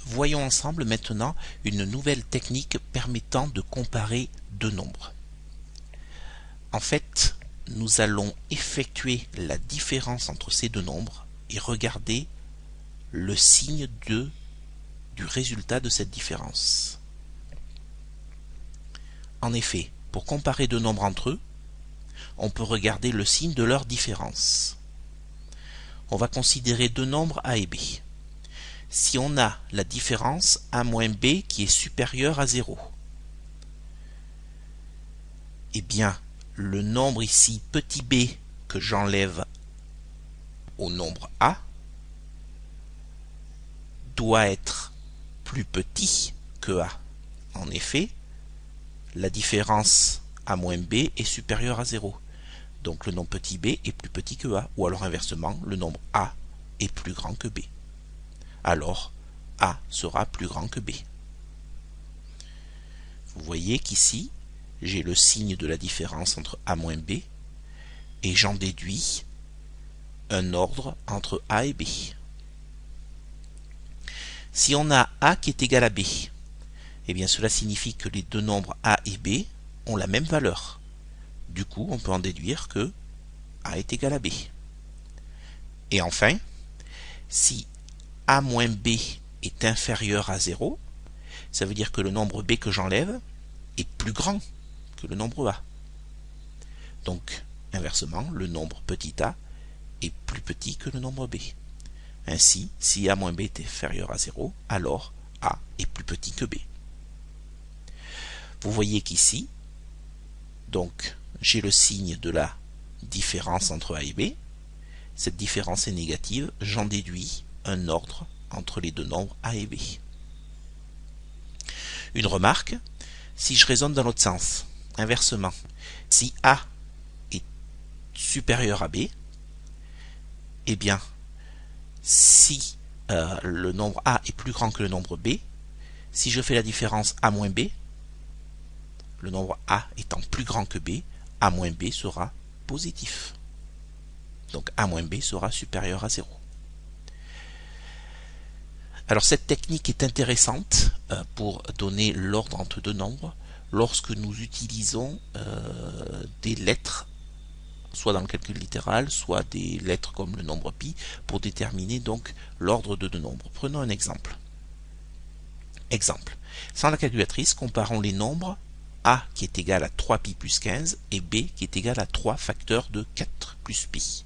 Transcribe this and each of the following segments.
Voyons ensemble maintenant une nouvelle technique permettant de comparer deux nombres. En fait, nous allons effectuer la différence entre ces deux nombres et regarder le signe du résultat de cette différence. En effet, pour comparer deux nombres entre eux, on peut regarder le signe de leur différence. On va considérer deux nombres A et B. Si on a la différence A moins B qui est supérieure à 0, eh bien, le nombre ici petit b que j'enlève au nombre A doit être plus petit que A. En effet, la différence A moins B est supérieure à 0. Donc le nombre petit b est plus petit que A. Ou alors inversement, le nombre A est plus grand que B. Alors, A sera plus grand que B. Vous voyez qu'ici, j'ai le signe de la différence entre A moins B et j'en déduis un ordre entre A et B. Si on a A qui est égal à B, eh bien cela signifie que les deux nombres A et B ont la même valeur. Du coup, on peut en déduire que A est égal à B. Et enfin, si A moins B est inférieur à 0, ça veut dire que le nombre B que j'enlève est plus grand que le nombre A. Donc, inversement, le nombre petit a est plus petit que le nombre B. Ainsi, si A moins B est inférieur à 0, alors A est plus petit que B. Vous voyez qu'ici, donc, j'ai le signe de la différence entre A et B. Cette différence est négative, j'en déduis un ordre entre les deux nombres A et B. Une remarque, si je raisonne dans l'autre sens, inversement, si A est supérieur à B, eh bien, si le nombre A est plus grand que le nombre B, si je fais la différence A moins B, le nombre A étant plus grand que B, A moins B sera positif. Donc A moins B sera supérieur à 0. Alors cette technique est intéressante pour donner l'ordre entre deux nombres lorsque nous utilisons des lettres, soit dans le calcul littéral, soit des lettres comme le nombre pi, pour déterminer donc l'ordre de deux nombres. Prenons un exemple. Exemple. Sans la calculatrice, comparons les nombres A qui est égal à 3pi plus 15 et B qui est égal à 3 facteurs de 4 plus pi.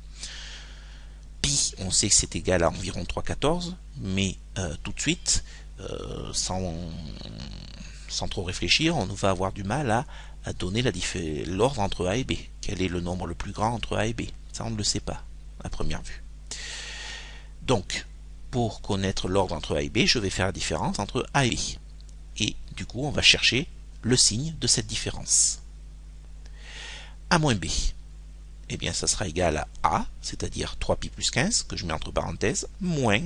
Pi, on sait que c'est égal à environ 3,14, mais tout de suite, sans trop réfléchir, on va avoir du mal à donner l'ordre entre A et B. Quel est le nombre le plus grand entre A et B? Ça, on ne le sait pas à première vue. Donc, pour connaître l'ordre entre A et B, je vais faire la différence entre A et B. Et du coup, on va chercher le signe de cette différence. A moins B, eh bien, ça sera égal à A, c'est-à-dire 3pi plus 15, que je mets entre parenthèses, moins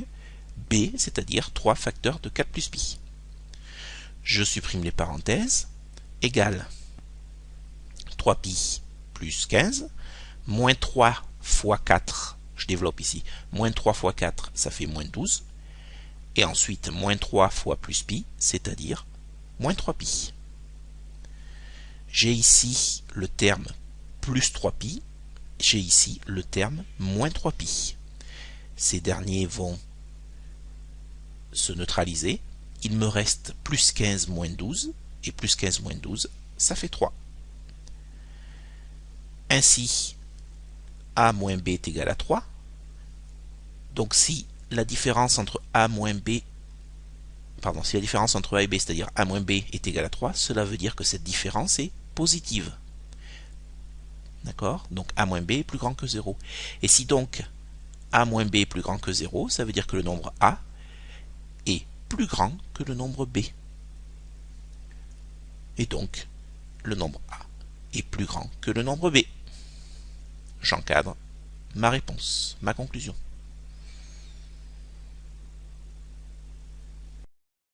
B, c'est-à-dire 3 facteurs de 4 plus pi. Je supprime les parenthèses, égale 3pi plus 15, moins 3 fois 4, je développe ici, moins 3 fois 4, ça fait moins 12, et ensuite moins 3 fois plus pi, c'est-à-dire moins 3pi. J'ai ici le terme plus 3pi, j'ai ici le terme moins 3pi. Ces derniers vont se neutraliser. Il me reste plus 15 moins 12, et plus 15 moins 12, ça fait 3. Ainsi, A moins B est égal à 3. Donc si la différence entre A moins B, si la différence entre A et B, c'est-à-dire A moins B est égale à 3, cela veut dire que cette différence est positive. D'accord? Donc A moins B est plus grand que 0. Et si donc A moins B est plus grand que 0, ça veut dire que le nombre A est plus grand que le nombre B. Et donc, le nombre A est plus grand que le nombre B. J'encadre ma réponse, ma conclusion.